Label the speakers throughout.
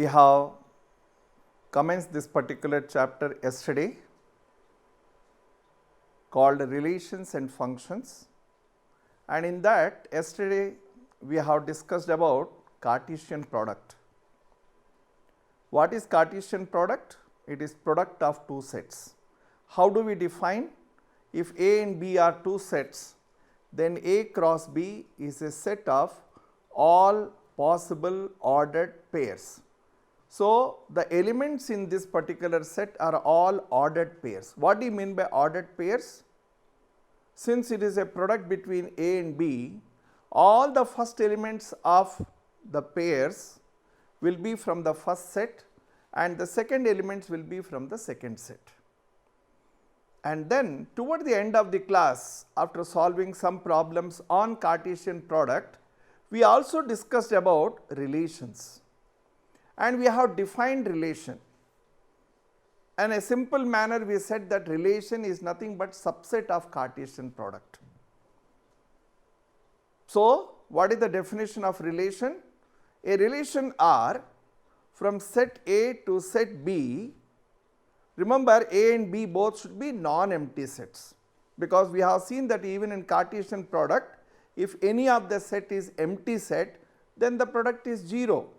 Speaker 1: We have commenced this particular chapter yesterday called relations and functions, and in that yesterday we have discussed about Cartesian product. What is Cartesian product? It is product of two sets. How do we define? If A and B are two sets, then A cross B is a set of all possible ordered pairs. So, the elements in this particular set are all ordered pairs. What do you mean by ordered pairs? Since it is a product between A and B, all the first elements of the pairs will be from the first set and the second elements will be from the second set. And then toward the end of the class, after solving some problems on Cartesian product, we also discussed about relations. And we have defined relation. In a simple manner, we said that relation is nothing but subset of Cartesian product. So, what is the definition of relation? A relation R from set A to set B. Remember, A and B both should be non-empty sets, because we have seen that even in Cartesian product, if any of the set is empty set, then the product is 0.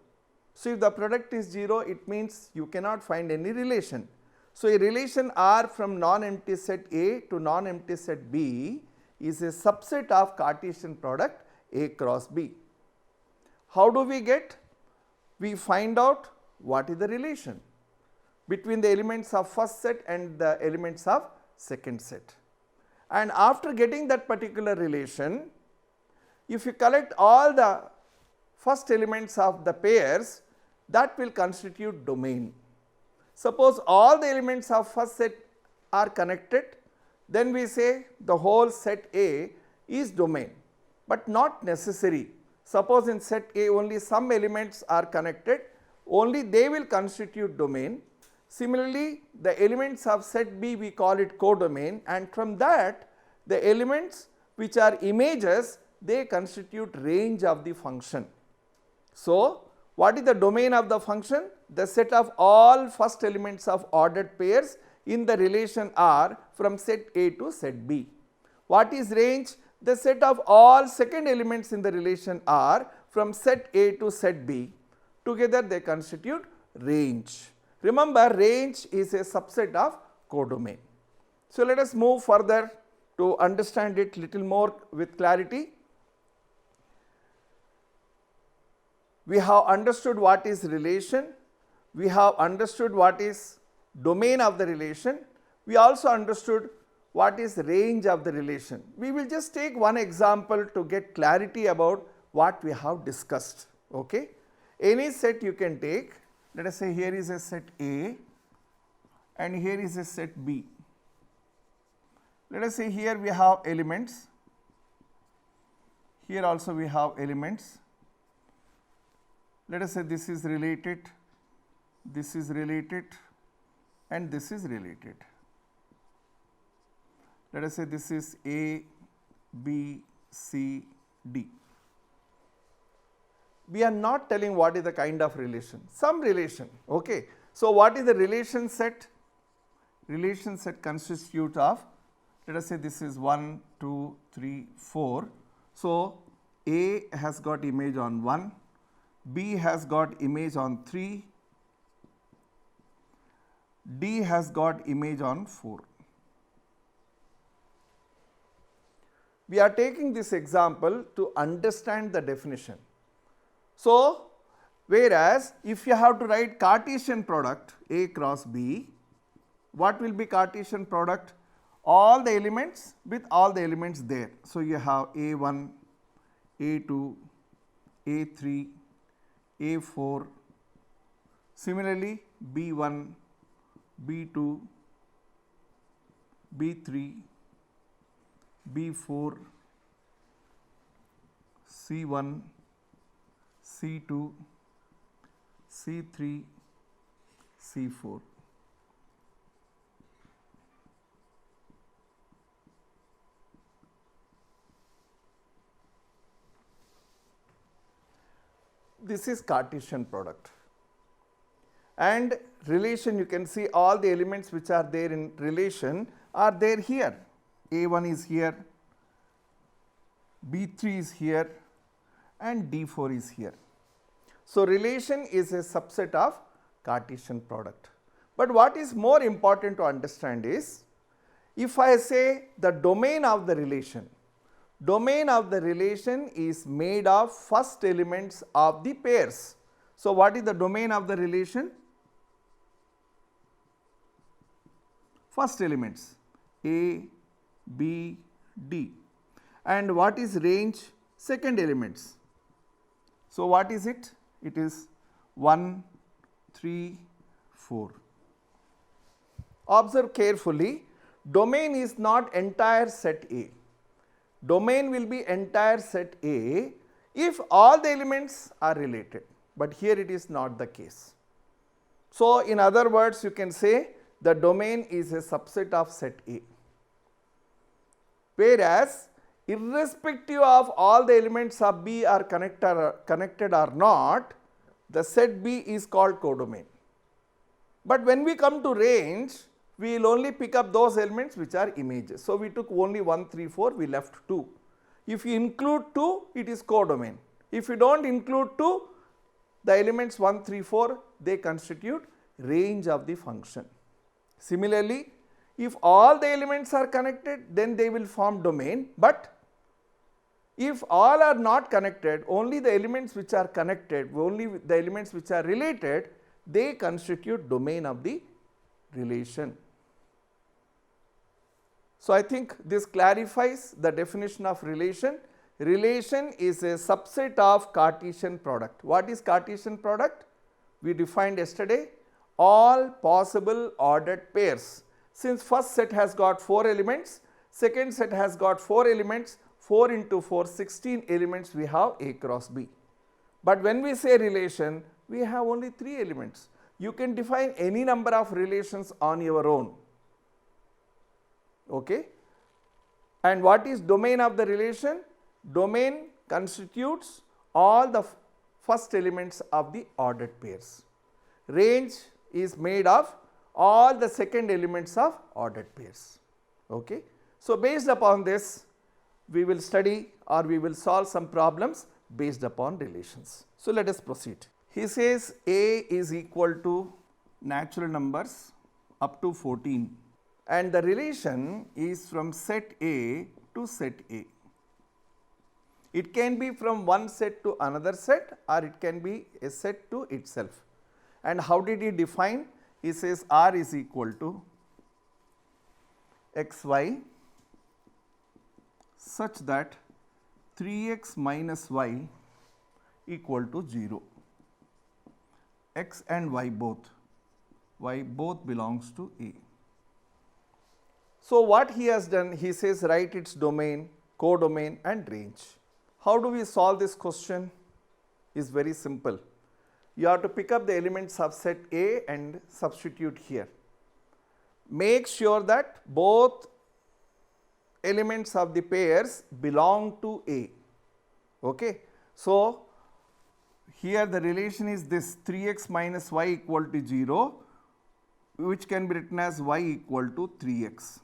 Speaker 1: So, if the product is 0, it means you cannot find any relation. So, a relation R from non-empty set A to non-empty set B is a subset of Cartesian product A cross B. How do we get? We find out what is the relation between the elements of first set and the elements of second set. And after getting that particular relation, if you collect all the first elements of the pairs, that will constitute domain. Suppose all the elements of first set are connected, then we say the whole set A is domain, but not necessary. Suppose in set A only some elements are connected, only they will constitute domain. Similarly, the elements of set B we call it codomain, and from that the elements which are images, they constitute range of the function. So, what is the domain of the function? The set of all first elements of ordered pairs in the relation R from set A to set B. What is range? The set of all second elements in the relation R from set A to set B. Together they constitute range. Remember, range is a subset of codomain. So, let us move further to understand it little more with clarity. We have understood what is relation, we have understood what is domain of the relation, we also understood what is range of the relation. We will just take one example to get clarity about what we have discussed. Okay? Any set you can take, let us say here is a set A and here is a set B. Let us say here we have elements, here also we have elements. Let us say this is related, and this is related. Let us say this is A, B, C, D. We are not telling what is the kind of relation, some relation. Okay. So, what is the relation set? Relation set constitutes of, let us say this is 1, 2, 3, 4. So, A has got image on 1. B has got image on 3, D has got image on 4. We are taking this example to understand the definition. So, whereas if you have to write Cartesian product A cross B, what will be Cartesian product? All the elements with all the elements there. So, you have A1, A2, A3, A4, similarly B1, B2, B3, B4, C1, C2, C3, C4. This is Cartesian product. and relation, you can see all the elements which are there in relation are there here. A1 is here, B3 is here, and D4 is here. So, relation is a subset of Cartesian product. But what is more important to understand is, if I say the domain of the relation is made of first elements of the pairs. So, what is the domain of the relation? First elements A, B, D. And what is range? Second elements. So, what is it? It is 1, 3, 4. Observe carefully, domain is not entire set A. Domain will be entire set A if all the elements are related, but here it is not the case. So, in other words, you can say the domain is a subset of set A, whereas irrespective of all the elements of B are connected or not, the set B is called codomain. But when we come to range, we will only pick up those elements which are images. So, we took only 1, 3, 4, we left 2. If you include 2, it is codomain. If you do not include 2, the elements 1, 3, 4, they constitute range of the function. Similarly, if all the elements are connected, then they will form domain, but if all are not connected, only the elements which are connected, only the elements which are related, they constitute domain of the relation. So, I think this clarifies the definition of relation. Relation is a subset of Cartesian product. What is Cartesian product? We defined yesterday, all possible ordered pairs. Since first set has got 4 elements, second set has got 4 elements, 4 into 4, 16 elements we have A cross B. But when we say relation, we have only 3 elements. You can define any number of relations on your own. Okay? And what is domain of the relation? Domain constitutes all the first elements of the ordered pairs. Range is made of all the second elements of ordered pairs. Okay? So, based upon this, we will study or we will solve some problems based upon relations. So, let us proceed. He says A is equal to natural numbers up to 14, and the relation is from set A to set A. It can be from one set to another set, or it can be a set to itself. And how did he define? He says R is equal to xy such that 3x minus y equal to 0. X and y both belongs to A. So, what he has done, he says write its domain, codomain and range. How do we solve this question? Is very simple. You have to pick up the elements of set A and substitute here. Make sure that both elements of the pairs belong to A. Okay. So, here the relation is this 3x minus y equal to 0, which can be written as y equal to 3x.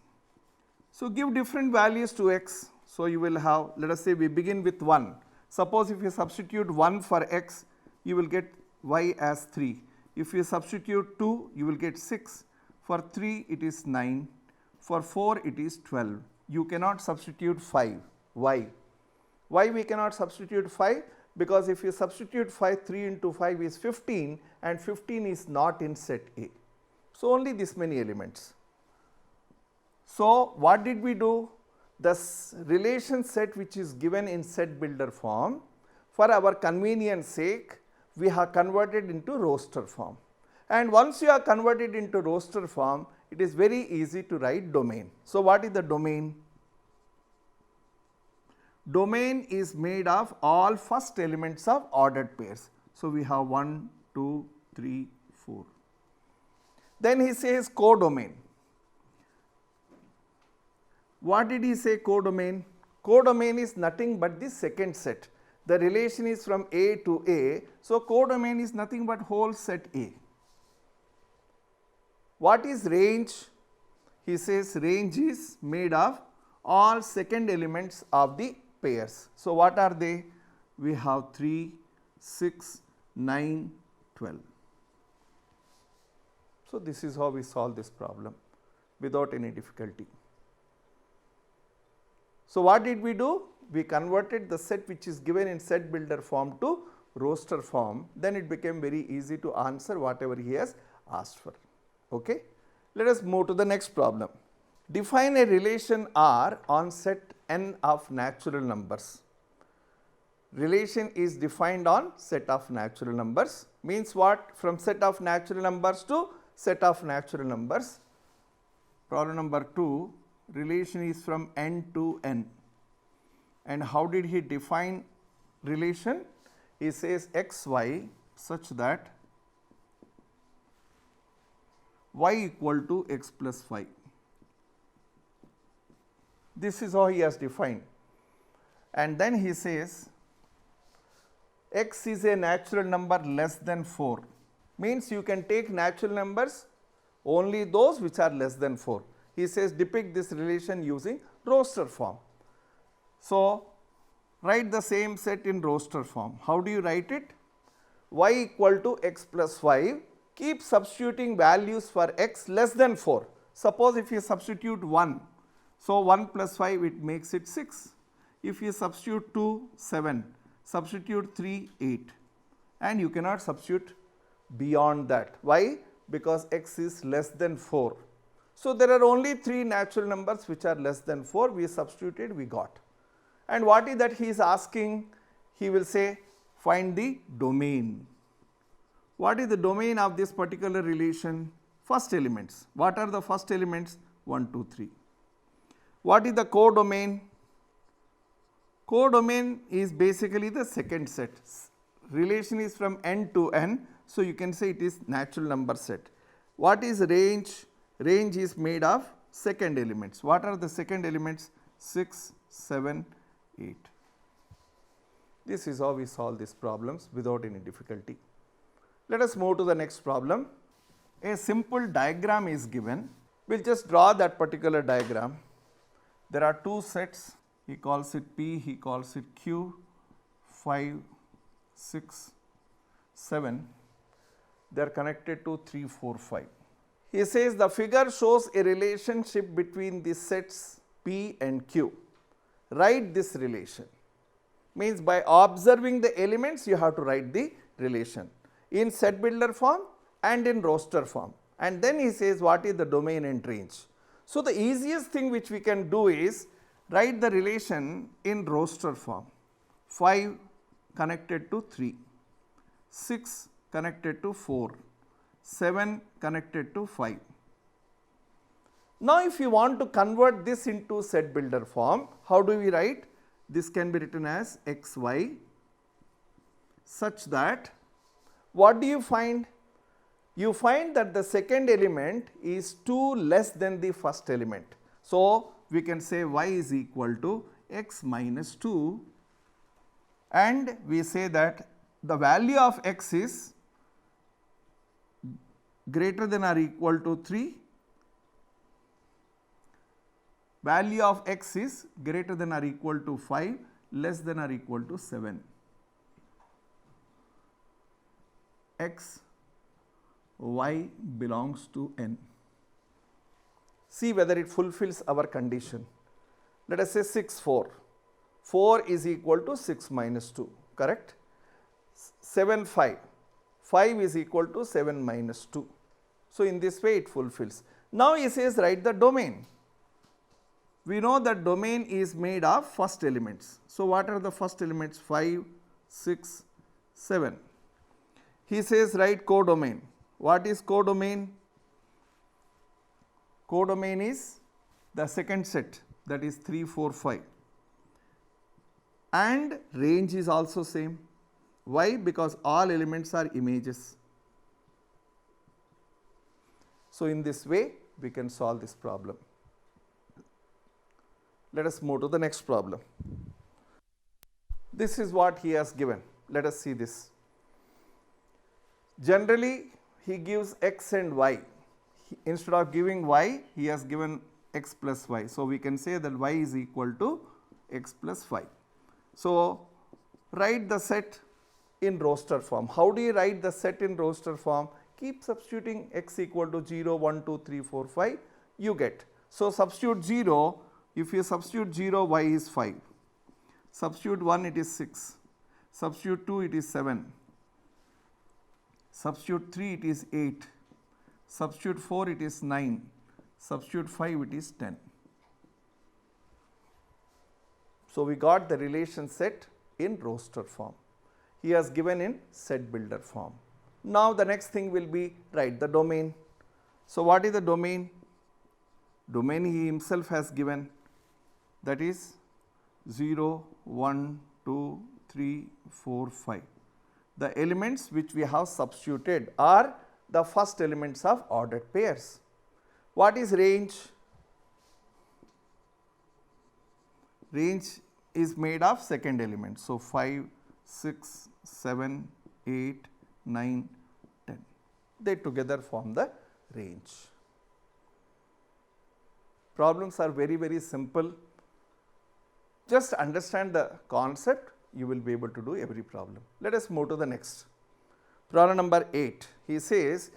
Speaker 1: So, give different values to x. So, you will have, let us say we begin with 1. Suppose if you substitute 1 for x, you will get y as 3. If you substitute 2, you will get 6. For 3, it is 9. For 4, it is 12. You cannot substitute 5. Why? Why we cannot substitute 5? Because if you substitute 5, 3 into 5 is 15, and 15 is not in set A. So, only this many elements. So, what did we do? The relation set which is given in set builder form, for our convenience sake, we have converted into roster form. And once you are converted into roster form, it is very easy to write domain. So, what is the domain? Domain is made of all first elements of ordered pairs. So, we have 1, 2, 3, 4. Then he says codomain. What did he say codomain? Codomain is nothing but the second set. The relation is from A to A. So, codomain is nothing but whole set A. What is range? He says range is made of all second elements of the pairs. So, what are they? We have 3, 6, 9, 12. So, this is how we solve this problem without any difficulty. So, what did we do? We converted the set which is given in set builder form to roster form, then it became very easy to answer whatever he has asked for. Okay? Let us move to the next problem. Define a relation R on set n of natural numbers. Relation is defined on set of natural numbers, means what? From set of natural numbers to set of natural numbers. Problem number 2, relation is from n to n. And how did he define relation? He says x y such that y equal to x plus 5. This is how he has defined. And then he says x is a natural number less than 4, means you can take natural numbers only those which are less than 4. He says depict this relation using roster form. So, write the same set in roster form. How do you write it? Y equal to x plus 5, keep substituting values for x less than 4. Suppose if you substitute 1, so 1 plus 5 it makes it 6. If you substitute 2, 7, substitute 3, 8, and you cannot substitute beyond that. Why? Because x is less than 4. So, there are only 3 natural numbers which are less than 4, we substituted, we got. And what is that he is asking? He will say find the domain. What is the domain of this particular relation? First elements. What are the first elements? 1, 2, 3. What is the codomain? Codomain is basically the second set. Relation is from n to n, so you can say it is natural number set. What is range? Range is made of second elements. What are the second elements? 6, 7, 8. This is how we solve these problems without any difficulty. Let us move to the next problem. A simple diagram is given. We will just draw that particular diagram. There are two sets. He calls it P, he calls it Q, 5, 6, 7. They are connected to 3, 4, 5. He says the figure shows a relationship between the sets P and Q. Write this relation. Means by observing the elements you have to write the relation in set builder form and in roster form. And then he says what is the domain and range. So, the easiest thing which we can do is write the relation in roster form. 5 connected to 3, 6 connected to 4, 7 connected to 5. Now, if you want to convert this into set builder form, how do we write? This can be written as x y such that what do you find? You find that the second element is 2 less than the first element. So, we can say y is equal to x minus 2, and we say that the value of x is greater than or equal to 3, value of x is greater than or equal to 5, less than or equal to 7. X y belongs to n. See whether it fulfills our condition. Let us say 6, 4. 4 is equal to 6 minus 2, correct? 7, 5. 5 is equal to 7 minus 2. So, in this way it fulfills. Now, he says write the domain. We know that domain is made of first elements. So, what are the first elements? 5, 6, 7. He says write codomain. What is codomain? Codomain is the second set, that is 3, 4, 5. And range is also same. Why? Because all elements are images. So, in this way we can solve this problem. Let us move to the next problem. This is what he has given. Let us see this. Generally, he gives x and y. instead of giving y, he has given x plus y. So, we can say that y is equal to x plus y. So, write the set in roster form. How do you write the set in roster form? Keep substituting x equal to 0, 1, 2, 3, 4, 5, you get. So, substitute 0, if you substitute 0, y is 5. Substitute 1, it is 6. Substitute 2, it is 7. Substitute 3, it is 8. Substitute 4, it is 9. Substitute 5, it is 10. So, we got the relation set in roster form. He has given in set builder form. Now, the next thing will be write the domain. So, what is the domain? Domain he himself has given, that is 0, 1, 2, 3, 4, 5. The elements which we have substituted are the first elements of ordered pairs. What is range? Range is made of second element. So, 5, 6, 7, 8, 9, 10. They together form the range. Problems are very, very simple. Just understand the concept, you will be able to do every problem. Let us move to the next. Problem number 8. He says,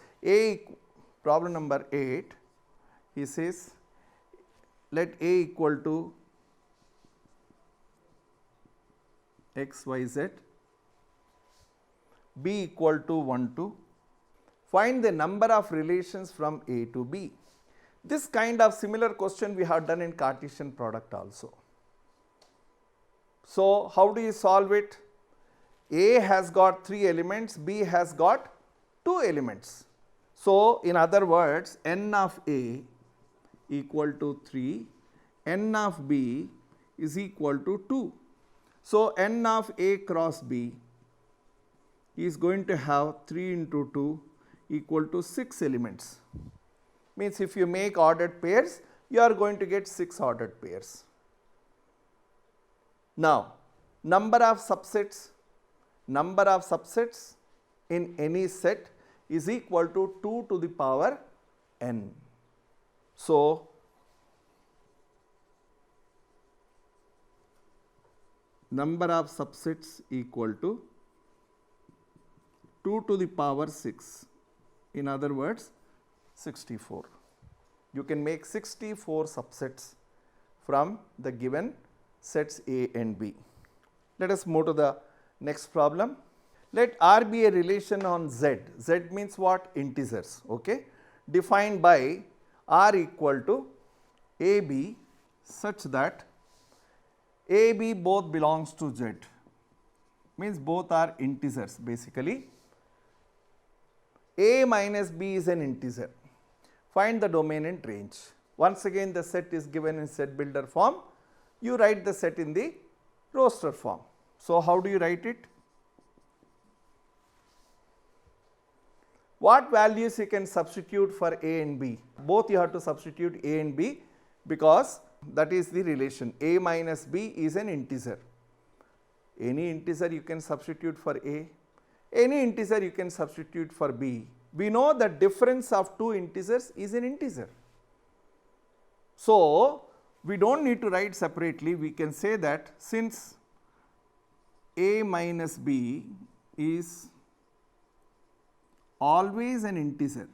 Speaker 1: problem number 8, he says, let A equal to x, y, z, B equal to 1 to, find the number of relations from A to B. This kind of similar question we have done in Cartesian product also. So, how do you solve it? A has got 3 elements, B has got 2 elements. So, in other words, n of A equal to 3, n of B is equal to 2. So, n of A cross B is going to have 3 into 2 equal to 6 elements. Means if you make ordered pairs, you are going to get 6 ordered pairs. Now, number of subsets in any set is equal to 2 to the power n. So, number of subsets equal to 2 to the power 6. In other words, 64. You can make 64 subsets from the given sets A and B. Let us move to the next problem. Let R be a relation on Z. Z means what? Integers. Okay. Defined by R equal to AB such that AB both belongs to Z. Means both are integers basically. A minus B is an integer. Find the domain and range. Once again the set is given in set builder form. You write the set in the roster form. So, how do you write it? What values you can substitute for A and B? Both you have to substitute A and B because that is the relation. A minus B is an integer. Any integer you can substitute for A. Any integer you can substitute for B. We know the difference of two integers is an integer. So, we do not need to write separately. We can say that since A minus B is always an integer,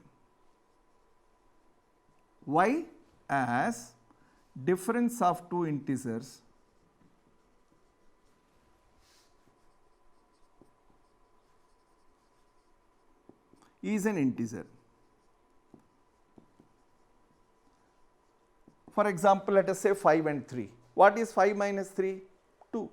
Speaker 1: why? As difference of two integers is an integer. For example, let us say 5 and 3. What is 5 minus 3? 2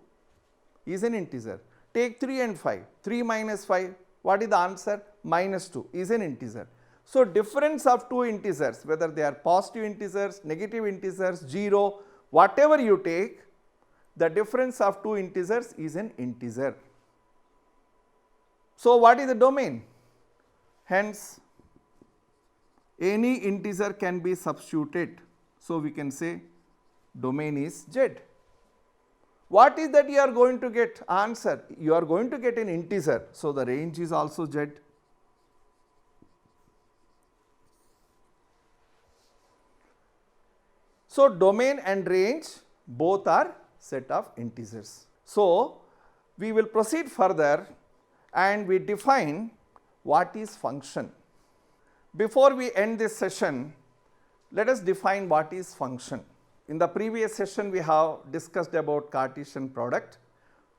Speaker 1: is an integer. Take 3 and 5. 3 minus 5, what is the answer? Minus 2 is an integer. So, difference of two integers, whether they are positive integers, negative integers, 0, whatever you take, the difference of two integers is an integer. So, what is the domain? Hence, any integer can be substituted. So, we can say domain is Z. What is that you are going to get? Answer, you are going to get an integer. So, the range is also Z. So, domain and range both are set of integers. So, we will proceed further and we define what is function. Before we end this session, let us define what is function. In the previous session, we have discussed about Cartesian product.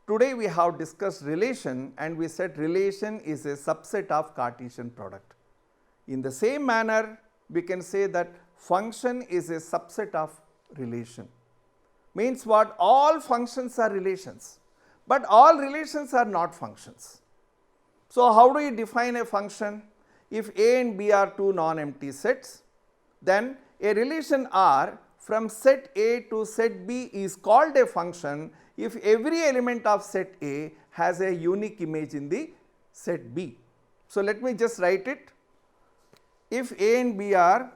Speaker 1: Today, we have discussed relation and we said relation is a subset of Cartesian product. In the same manner, we can say that function is a subset of relation. Means what? All functions are relations, but all relations are not functions. So, how do you define a function? If A and B are two non-empty sets, then a relation R from set A to set B is called a function if every element of set A has a unique image in the set B. So, let me just write it. If A and B are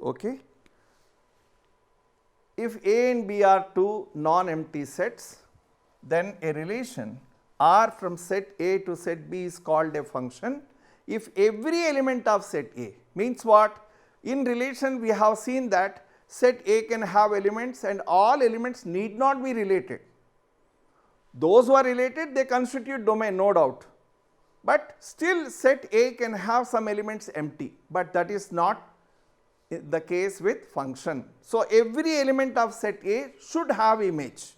Speaker 1: okay. If A and B are two non-empty sets, then a relation R from set A to set B is called a function if every element of set A. Means what? In relation, we have seen that set A can have elements and all elements need not be related. Those who are related, they constitute domain, no doubt, but still set A can have some elements empty, but that is not the case with function. So, every element of set A should have image,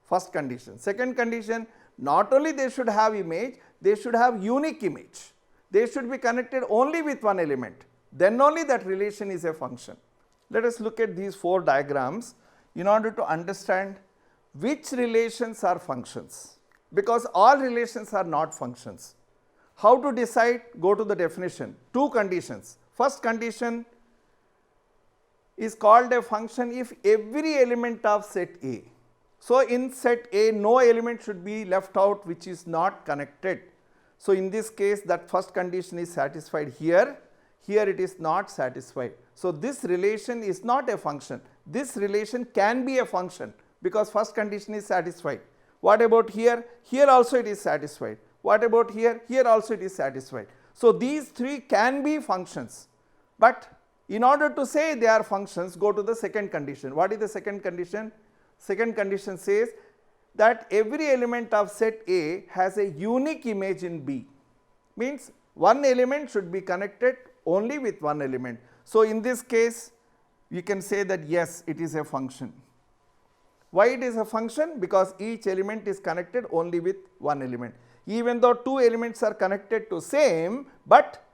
Speaker 1: first condition. Second condition, not only they should have image, they should have unique image. They should be connected only with one element, then only that relation is a function. Let us look at these four diagrams in order to understand which relations are functions, because all relations are not functions. How to decide? Go to the definition. Two conditions. First condition is called a function if every element of set A. So, in set A, no element should be left out which is not connected. So, in this case, that first condition is satisfied here, here it is not satisfied. So, this relation is not a function. This relation can be a function because first condition is satisfied. What about here? Here also it is satisfied. What about here? Here also it is satisfied. So, these three can be functions, but in order to say they are functions, go to the second condition. What is the second condition? Second condition says that every element of set A has a unique image in B. Means one element should be connected only with one element. So, in this case, we can say that yes, it is a function. Why it is a function? Because each element is connected only with one element. Even though two elements are connected to same, but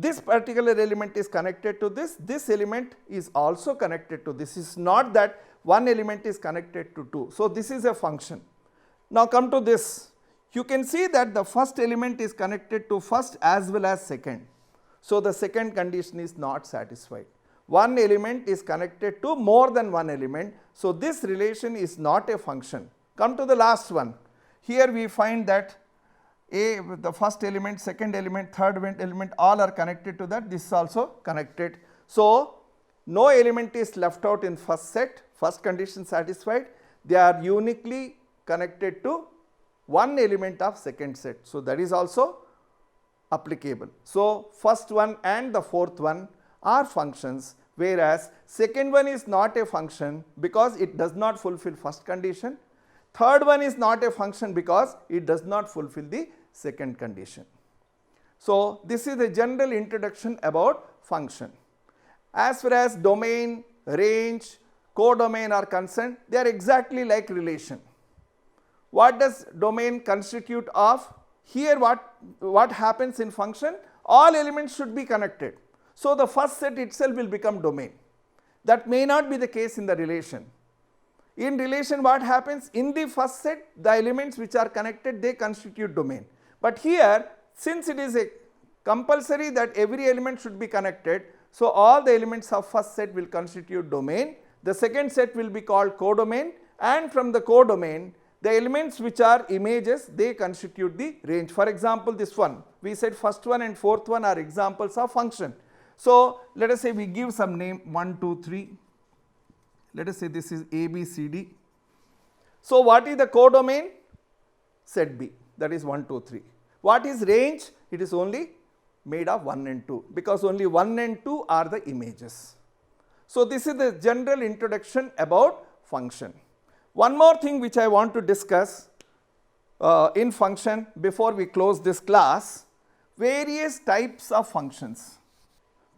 Speaker 1: this particular element is connected to this element is also connected to this. It's not that one element is connected to two. So, this is a function. Now, come to this. You can see that the first element is connected to first as well as second. So, the second condition is not satisfied. One element is connected to more than one element. So, this relation is not a function. Come to the last one. Here we find that A, the first element, second element, third element, all are connected to that. This is also connected. So, no element is left out in first set, first condition satisfied. They are uniquely connected to one element of second set. So, that is also applicable. So, first one and the fourth one are functions, whereas second one is not a function because it does not fulfill first condition. Third one is not a function because it does not fulfill the second condition. So, this is a general introduction about function. As far as domain, range, codomain are concerned, they are exactly like relation. What does domain constitute of? Here what happens in function? All elements should be connected. So, the first set itself will become domain. That may not be the case in the relation. In relation, what happens? In the first set, the elements which are connected, they constitute domain. But here, since it is a compulsory that every element should be connected, so all the elements of first set will constitute domain. The second set will be called codomain, and from the codomain, the elements which are images, they constitute the range. For example, this one, we said first one and fourth one are examples of function. So, let us say we give some name 1, 2, 3. Let us say this is A, B, C, D. So, what is the codomain? Set B, that is 1, 2, 3. What is range? It is only made of 1 and 2, because only 1 and 2 are the images. So, this is the general introduction about function. One more thing which I want to discuss in function before we close this class, various types of functions.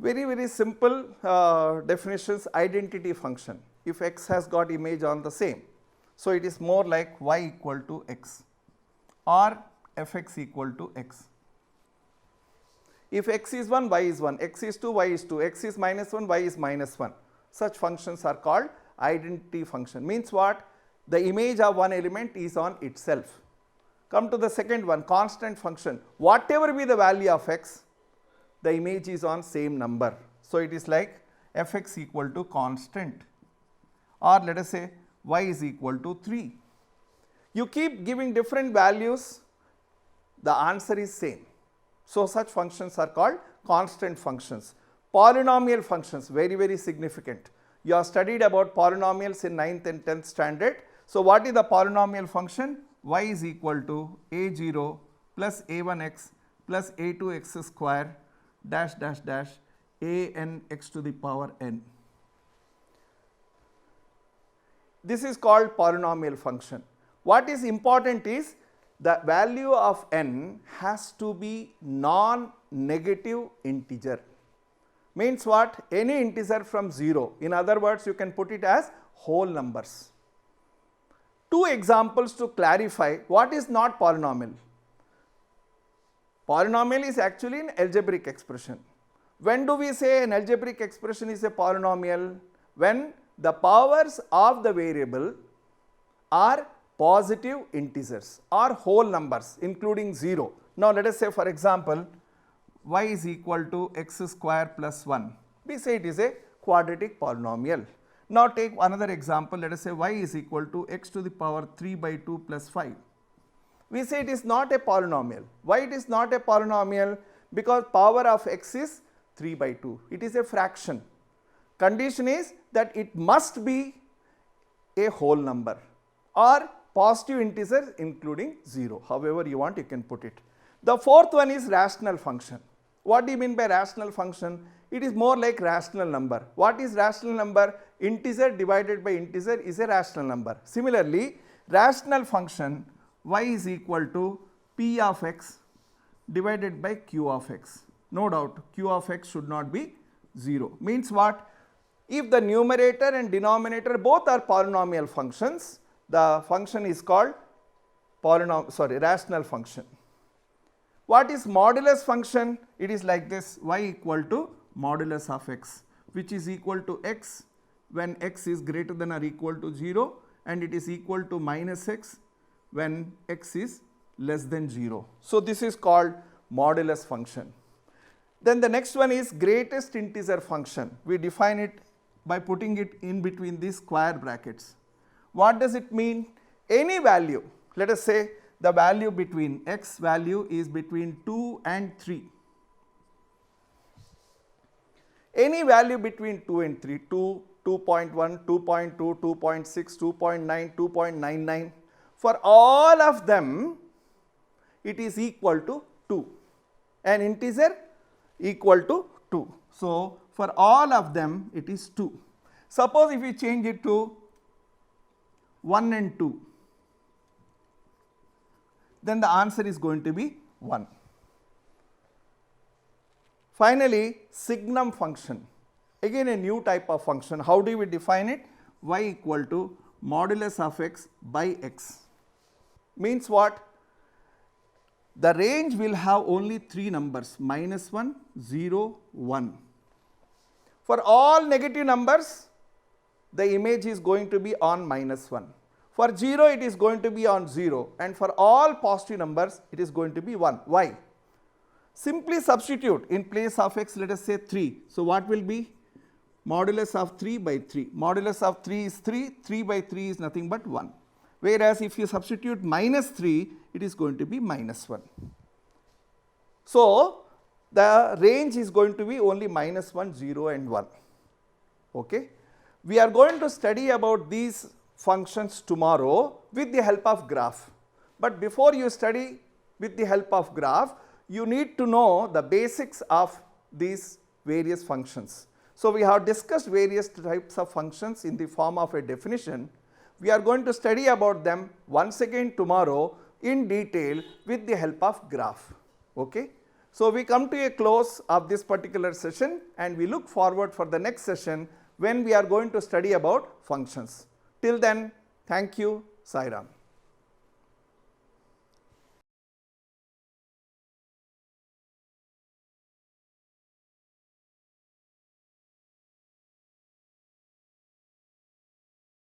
Speaker 1: Very simple definitions. Identity function. If x has got image on the same, so it is more like y equal to x or fx equal to x. If x is 1, y is 1, x is 2, y is 2, x is minus 1, y is minus 1. Such functions are called identity function. Means what? The image of one element is on itself. Come to the second one, constant function. Whatever be the value of x, the image is on same number. So, it is like fx equal to constant, or let us say y is equal to 3. You keep giving different values, the answer is same. So, such functions are called constant functions. Polynomial functions, very significant. You have studied about polynomials in 9th and 10th standard. So, what is the polynomial function? Y is equal to a0 plus a1x plus a2x square dash dash dash a n x to the power n. This is called polynomial function. What is important is the value of n has to be non-negative integer. Means what? Any integer from 0. In other words, you can put it as whole numbers. Two examples to clarify what is not polynomial. Polynomial is actually an algebraic expression. When do we say an algebraic expression is a polynomial? When the powers of the variable are positive integers or whole numbers including 0. Now, let us say for example, y is equal to x square plus 1. We say it is a quadratic polynomial. Now, take another example, let us say y is equal to x to the power 3 by 2 plus 5. We say it is not a polynomial. Why it is not a polynomial? Because power of x is 3 by 2. It is a fraction. Condition is that it must be a whole number or positive integers including 0. However you want, you can put it. The fourth one is rational function. What do you mean by rational function? It is more like rational number. What is rational number? Integer divided by integer is a rational number. Similarly, rational function y is equal to p of x divided by q of x. No doubt q of x should not be 0. Means what? If the numerator and denominator both are polynomial functions, the function is called rational function. What is modulus function? It is like this, y equal to modulus of x, which is equal to x when x is greater than or equal to 0, and it is equal to minus x when x is less than 0. So, this is called modulus function. Then the next one is greatest integer function. We define it by putting it in between these square brackets. What does it mean? Any value, let us say the value between x value is between 2 and 3. Any value between 2 and 3, 2, 2.1, 2.2, 2.6, 2.9, 2.99, for all of them it is equal to 2, an integer equal to 2. So, for all of them it is 2. Suppose if we change it to 1 and 2, then the answer is going to be 1. Finally, signum function, again a new type of function. How do we define it? Y equal to modulus of x by x. Means what? The range will have only 3 numbers, minus 1, 0, 1. For all negative numbers, the image is going to be on -1. For 0, it is going to be on 0, and for all positive numbers, it is going to be 1. Why? Simply substitute in place of x, let us say 3. So, what will be? Modulus of 3 by 3. Modulus of 3 is 3, 3 by 3 is nothing but 1. Whereas, if you substitute -3, it is going to be -1. So, the range is going to be only -1, 0 and 1. Okay? We are going to study about these functions tomorrow with the help of graph. But before you study with the help of graph, you need to know the basics of these various functions. So, we have discussed various types of functions in the form of a definition. We are going to study about them once again tomorrow in detail with the help of graph. Okay? So, we come to a close of this particular session, and we look forward for the next session when we are going to study about functions. Till then, thank you, Sai Ram.